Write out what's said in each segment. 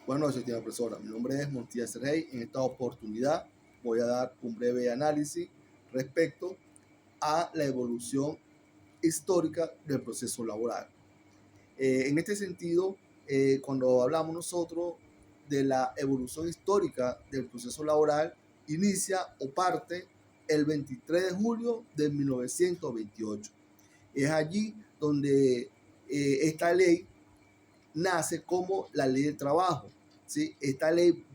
Buenas noches, estimada profesora. Mi nombre es Montilla Sergey. En esta oportunidad voy a dar un breve análisis respecto a la evolución histórica del proceso laboral. En este sentido, cuando hablamos nosotros de la evolución histórica del proceso laboral, inicia o parte el 23 de julio de 1928. Es allí donde esta ley nace como la ley del trabajo. ¿Sí? Esta ley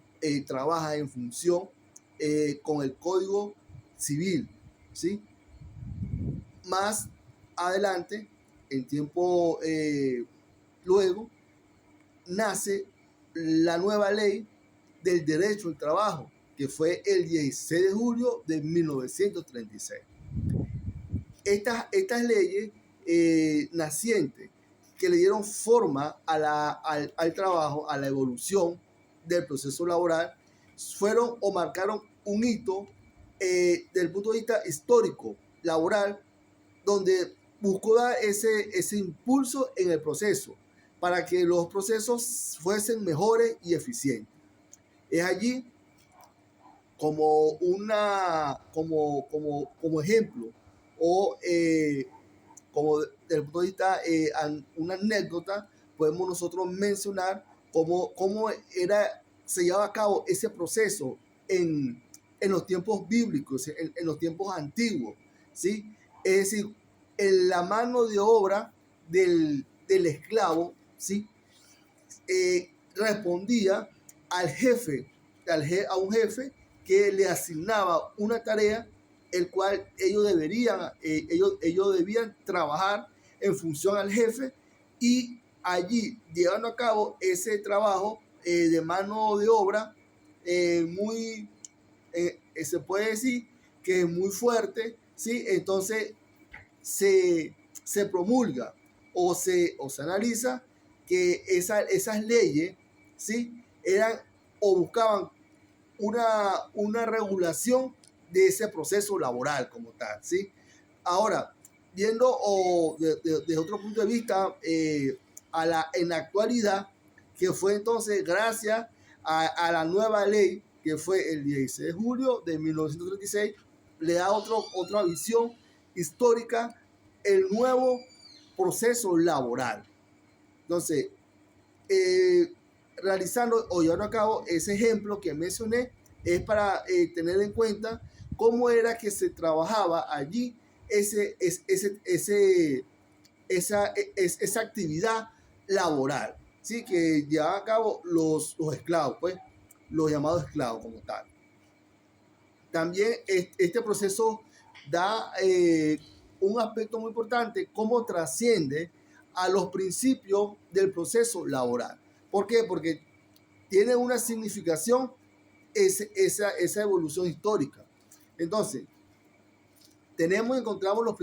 trabaja en función con el Código Civil. ¿Sí? Más adelante, en tiempo luego, nace la nueva ley del derecho al trabajo, que fue el 16 de julio de 1936. Estas leyes nacientes que le dieron forma al trabajo, a la evolución del proceso laboral, fueron o marcaron un hito desde el punto de vista histórico, laboral, donde buscó dar ese impulso en el proceso para que los procesos fuesen mejores y eficientes. Es allí como como ejemplo o como desde el punto de vista una anécdota, podemos nosotros mencionar cómo se llevaba a cabo ese proceso en los tiempos bíblicos, en los tiempos antiguos, ¿sí? Es decir, en la mano de obra del esclavo, ¿sí? Respondía al jefe, a un jefe que le asignaba una tarea, el cual ellos debían trabajar en función al jefe, y allí llevando a cabo ese trabajo de mano de obra muy, se puede decir que es muy fuerte, ¿sí? Entonces se promulga o se analiza que esas leyes, ¿sí? Eran o buscaban una regulación de ese proceso laboral como tal, ¿sí? Ahora, viendo de otro punto de vista, en la actualidad, que fue entonces gracias a la nueva ley, que fue el 16 de julio de 1936, le da otra visión histórica, el nuevo proceso laboral. Entonces, realizando o llevando a cabo ese ejemplo que mencioné, es para tener en cuenta cómo era que se trabajaba allí esa actividad laboral, ¿sí? Que llevaban a cabo los esclavos, pues, los llamados esclavos como tal. También este proceso da un aspecto muy importante, cómo trasciende a los principios del proceso laboral. ¿Por qué? Porque tiene una significación esa evolución histórica. Entonces, encontramos los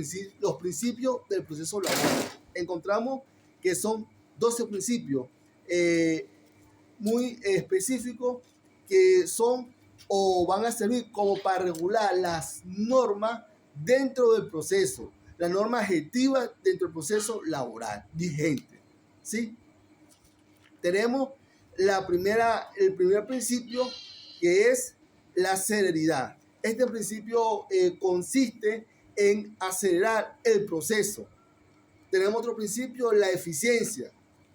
principios del proceso laboral. Encontramos que son 12 principios muy específicos que son o van a servir como para regular las normas dentro del proceso, las normas objetivas dentro del proceso laboral vigente, ¿sí? Tenemos el primer principio, que es la celeridad. Este principio consiste en acelerar el proceso. Tenemos otro principio, la eficiencia.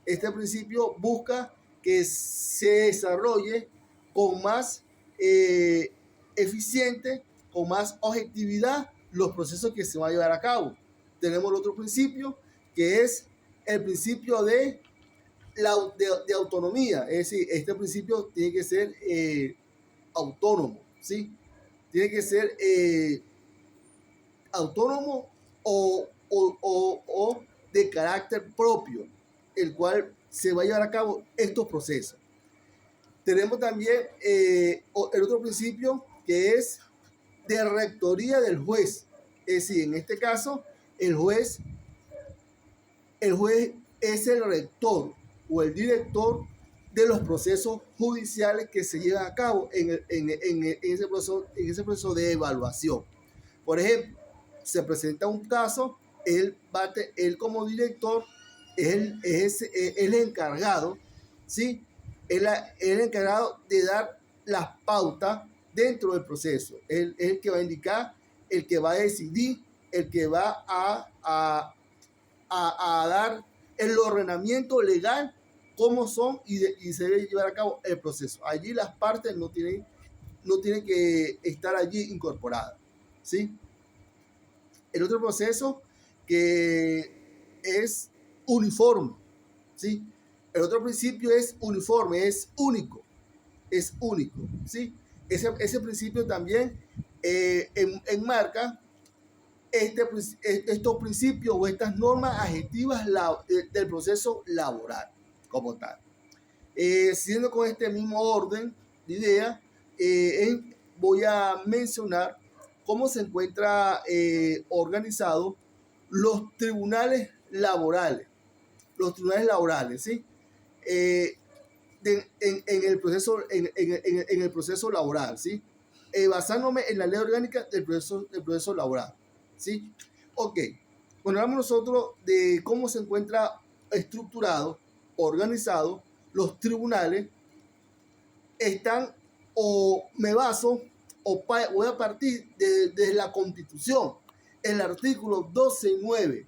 Este principio busca que se desarrolle con más eficiente, con más objetividad los procesos que se van a llevar a cabo. Tenemos el otro principio, que es el principio de autonomía. Es decir, este principio tiene que ser autónomo, ¿sí? Tiene que ser autónomo o de carácter propio, el cual se va a llevar a cabo estos procesos. Tenemos también el otro principio, que es de rectoría del juez. Es decir, en este caso, el juez es el rector o el director de los procesos judiciales que se llevan a cabo en ese proceso de evaluación. Por ejemplo, se presenta un caso, él como director es el encargado, ¿sí? es el encargado de dar las pautas dentro del proceso. Él es el que va a indicar, el que va a decidir, el que va a dar el ordenamiento legal, cómo son y se debe llevar a cabo el proceso. Allí las partes no tienen que estar allí incorporadas, ¿sí? El otro proceso que es uniforme, ¿sí? El otro principio es uniforme, es único, ¿sí? Ese principio también enmarca estos principios o estas normas adjetivas del proceso laboral como tal. Siguiendo con este mismo orden de idea, voy a mencionar cómo se encuentra organizado los tribunales laborales. Los tribunales laborales, ¿sí? En el proceso laboral, ¿sí? Basándome en la ley orgánica del proceso laboral, ¿sí? Ok, bueno, hablamos nosotros de cómo se encuentra estructurado, organizado, los tribunales están, o me baso, o voy a partir de la Constitución, el artículo 12.9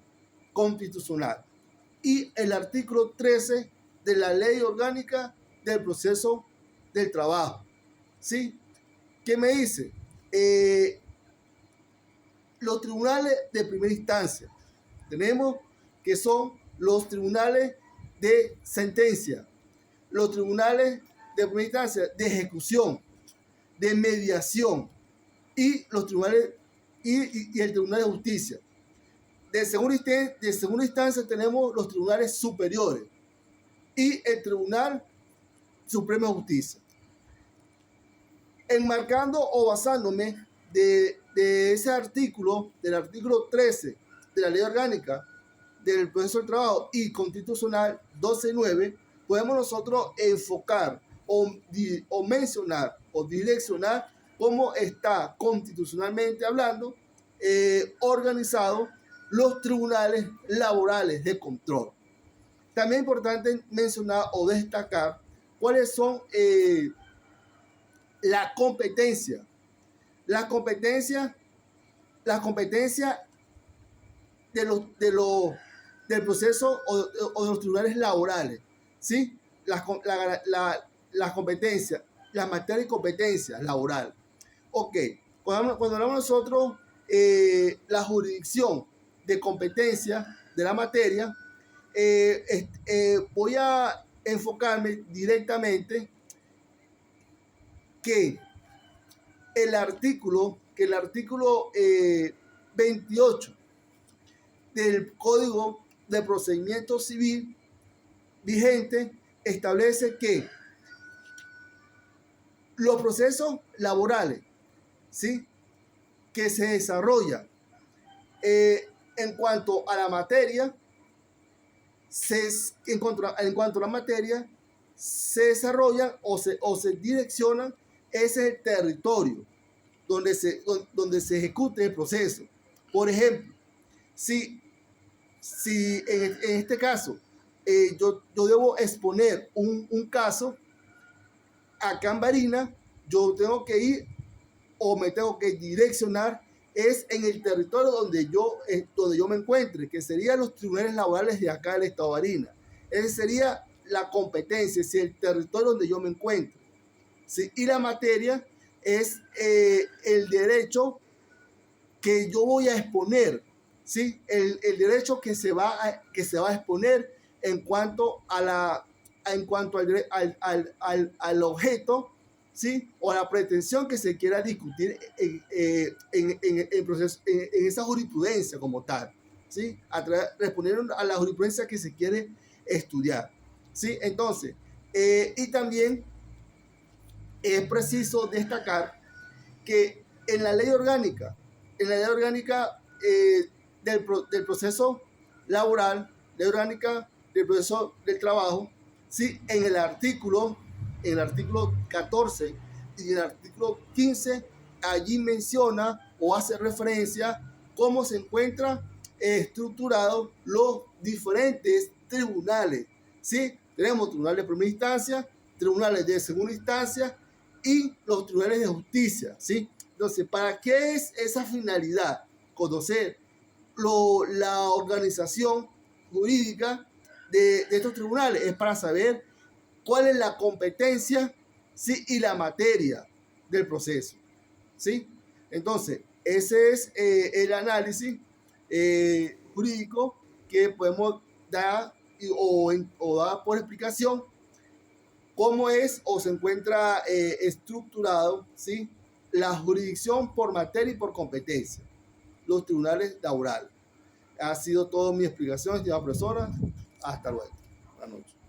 constitucional y el artículo 13 de la ley orgánica del proceso del trabajo, ¿sí? ¿Qué me dice? Los tribunales de primera instancia, tenemos que son los tribunales de sentencia, los tribunales de primera instancia de ejecución, de mediación y los tribunales y el Tribunal de Justicia. De segunda instancia tenemos los tribunales superiores y el Tribunal Supremo de Justicia. Enmarcando o basándome de ese artículo, del artículo 13 de la ley orgánica del proceso del trabajo y constitucional 12.9, podemos nosotros enfocar o mencionar o direccionar cómo está constitucionalmente hablando organizado los tribunales laborales de control. También es importante mencionar o destacar cuáles son la competencia del proceso o de los tribunales laborales, ¿sí? Las competencias, las materias y competencias laborales. Ok, cuando hablamos nosotros la jurisdicción de competencia de la materia, voy a enfocarme directamente que el artículo 28 del Código de Procedimiento Civil vigente establece que los procesos laborales, ¿sí?, que se desarrollan en cuanto a la materia, en cuanto a la materia, se desarrollan o se direccionan, ese es el territorio donde se ejecute el proceso. Por ejemplo, si en este caso yo debo exponer un caso acá en Barinas, yo tengo que ir o me tengo que direccionar es en el territorio donde yo me encuentre, que serían los tribunales laborales de acá del estado de Barinas. Esa sería la competencia, es el territorio donde yo me encuentro, ¿sí? Y la materia es el derecho que yo voy a exponer, ¿sí? El derecho que se va a exponer en cuanto al objeto, ¿sí?, o la pretensión que se quiera discutir en proceso, en esa jurisprudencia como tal, ¿sí?, respondiendo a la jurisprudencia que se quiere estudiar, ¿sí? Entonces, y también es preciso destacar que en la ley orgánica del proceso laboral, ley orgánica del proceso del trabajo, ¿sí?, en el artículo 14 y en el artículo 15, allí menciona o hace referencia cómo se encuentran estructurados los diferentes tribunales, ¿sí? Tenemos tribunal de primera instancia, tribunales de segunda instancia y los tribunales de justicia, ¿sí? Entonces, ¿para qué es esa finalidad? Conocer la organización jurídica de estos tribunales. Es para saber cuál es la competencia, ¿sí? Y la materia del proceso, ¿sí? Entonces, ese es el análisis jurídico que podemos dar o dar por explicación cómo es o se encuentra estructurado, ¿sí? La jurisdicción por materia y por competencia, los tribunales laborales. Ha sido toda mi explicación, estimada profesora. Hasta luego. Buenas noches.